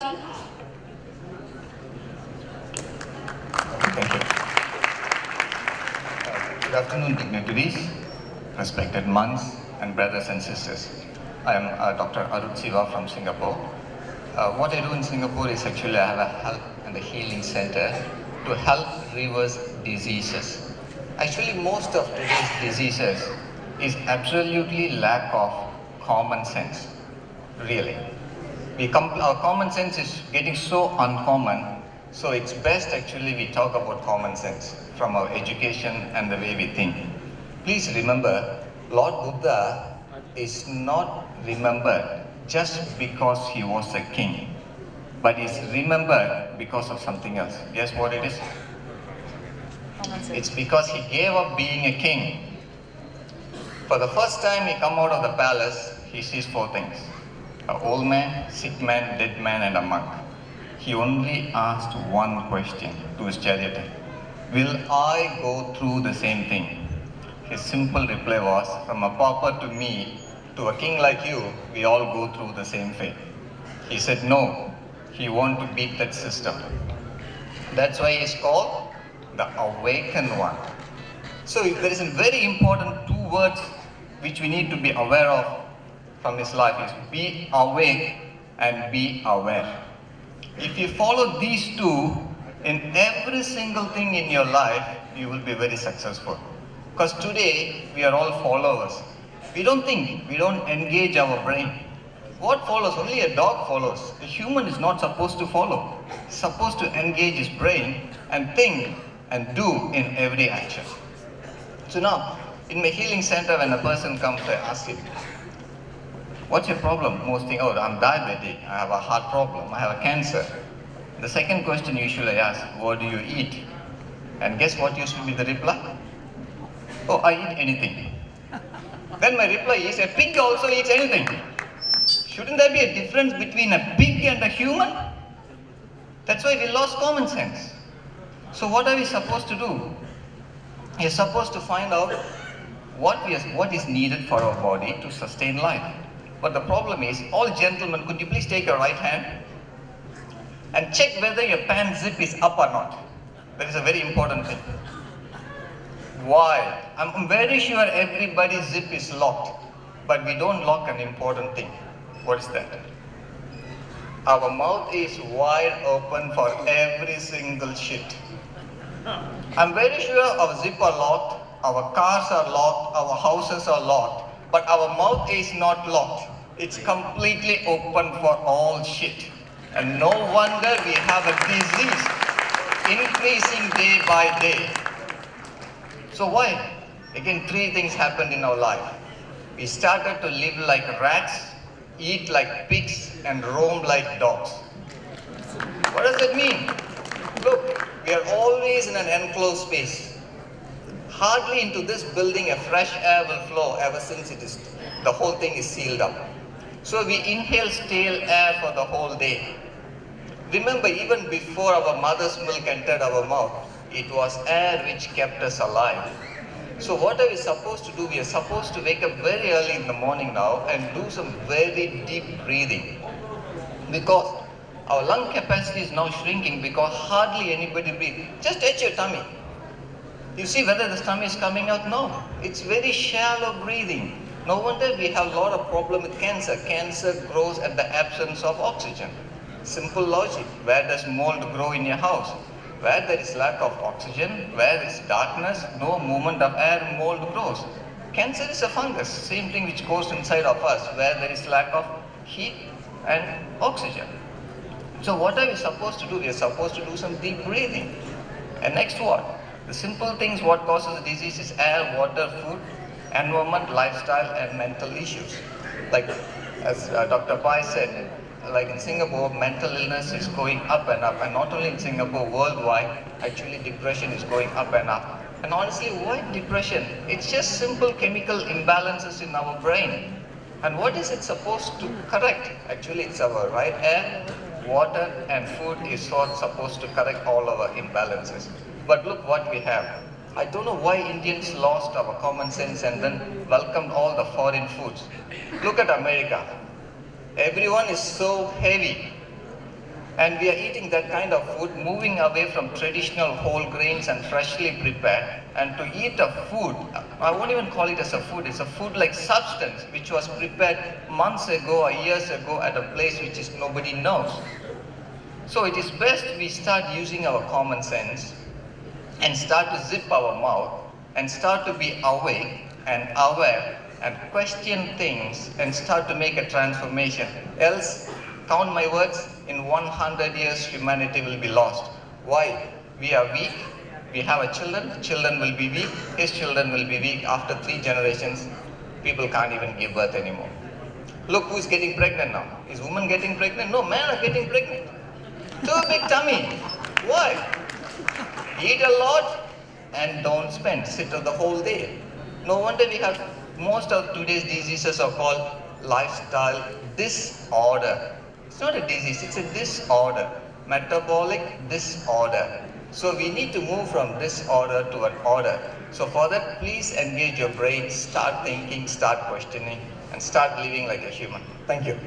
Thank you. Good afternoon, dignitaries, respected monks and brothers and sisters. I am Dr.Shiva from Singapore. What I do in Singapore is actually I have a health and a healing center to help reverse diseases. Actually, most of today's diseases is absolutely lack of common sense, really. Our common sense is getting so uncommon, so it's best actually we talk about common sense from our education and the way we think. Please remember, Lord Buddha is not remembered just because he was a king, but is remembered because of something else. Guess what it is? It's because he gave up being a king. For the first time he come out of the palace, he sees four things: an old man, sick man, dead man, and a monk. He only asked one question to his charioteer: will I go through the same thing? His simple reply was, from a pauper to me, to a king like you, we all go through the same fate. He said no, he wanted to beat that system. That's why he's called the awakened one. So there is a very important two words which we need to be aware of from his life is be awake and be aware. If you follow these two in every single thing in your life, you will be very successful. Because today we are all followers. We don't think, we don't engage our brain. What follows? Only a dog follows. A human is not supposed to follow. He's supposed to engage his brain and think and do in every action. So now, in my healing center, when a person comes, I ask him, what's your problem? Most thing, oh, I'm diabetic, I have a heart problem, I have a cancer. The second question usually I ask, what do you eat? And guess what used to be the reply? Oh, I eat anything. Then my reply is, a pig also eats anything. Shouldn't there be a difference between a pig and a human? That's why we lost common sense. So what are we supposed to do? We're supposed to find out what is needed for our body to sustain life. But the problem is, all gentlemen, could you please take your right hand and check whether your pant zip is up or not? That is a very important thing. Why? I'm very sure everybody's zip is locked, but we don't lock an important thing. What is that? Our mouth is wide open for every single shit. I'm very sure our zip are locked, our cars are locked, our houses are locked, but our mouth is not locked. It's completely open for all shit. And no wonder we have a disease increasing day by day. So why? Again, three things happened in our life. We started to live like rats, eat like pigs, and roam like dogs. What does that mean? Look, we are always in an enclosed space. Hardly into this building a fresh air will flow ever since the whole thing is sealed up. So we inhale stale air for the whole day. Remember, even before our mother's milk entered our mouth, it was air which kept us alive. So what are we supposed to do? We are supposed to wake up very early in the morning now and do some very deep breathing. Because our lung capacity is now shrinking because hardly anybody breathes. Just touch your tummy. You see whether the stomach is coming out? No. It's very shallow breathing. No wonder we have a lot of problem with cancer. Cancer grows at the absence of oxygen. Simple logic. Where does mold grow in your house? Where there is lack of oxygen, where there is darkness, no movement of air, mold grows. Cancer is a fungus, same thing which goes inside of us, where there is lack of heat and oxygen. So what are we supposed to do? We are supposed to do some deep breathing. And next what? The simple things what causes disease is air, water, food, environment, lifestyle, and mental issues. Like as Dr. Pai said, like in Singapore, mental illness is going up and up. And not only in Singapore, worldwide, actually depression is going up and up. And honestly, why depression? It's just simple chemical imbalances in our brain. And what is it supposed to correct? Actually, it's our right air, water, and food is what's supposed to correct all our imbalances. But look what we have. I don't know why Indians lost our common sense and then welcomed all the foreign foods. Look at America. Everyone is so heavy. And we are eating that kind of food, moving away from traditional whole grains and freshly prepared, and to eat a food, I won't even call it as a food, it's a food like substance, which was prepared months ago or years ago at a place which is nobody knows. So it is best we start using our common sense and start to zip our mouth and start to be awake and aware and question things and start to make a transformation. Else, count my words, in 100 years humanity will be lost. Why? We are weak, we have a children will be weak, his children will be weak. After 3 generations, people can't even give birth anymore. Look who's getting pregnant now. Is woman getting pregnant? No, men are getting pregnant. Too big tummy. Why? Eat a lot and don't spend. Sit the whole day. No wonder we have most of today's diseases are called lifestyle disorder. It's not a disease, it's a disorder. Metabolic disorder. So we need to move from disorder to an order. So for that, please engage your brain, start thinking, start questioning, and start living like a human. Thank you.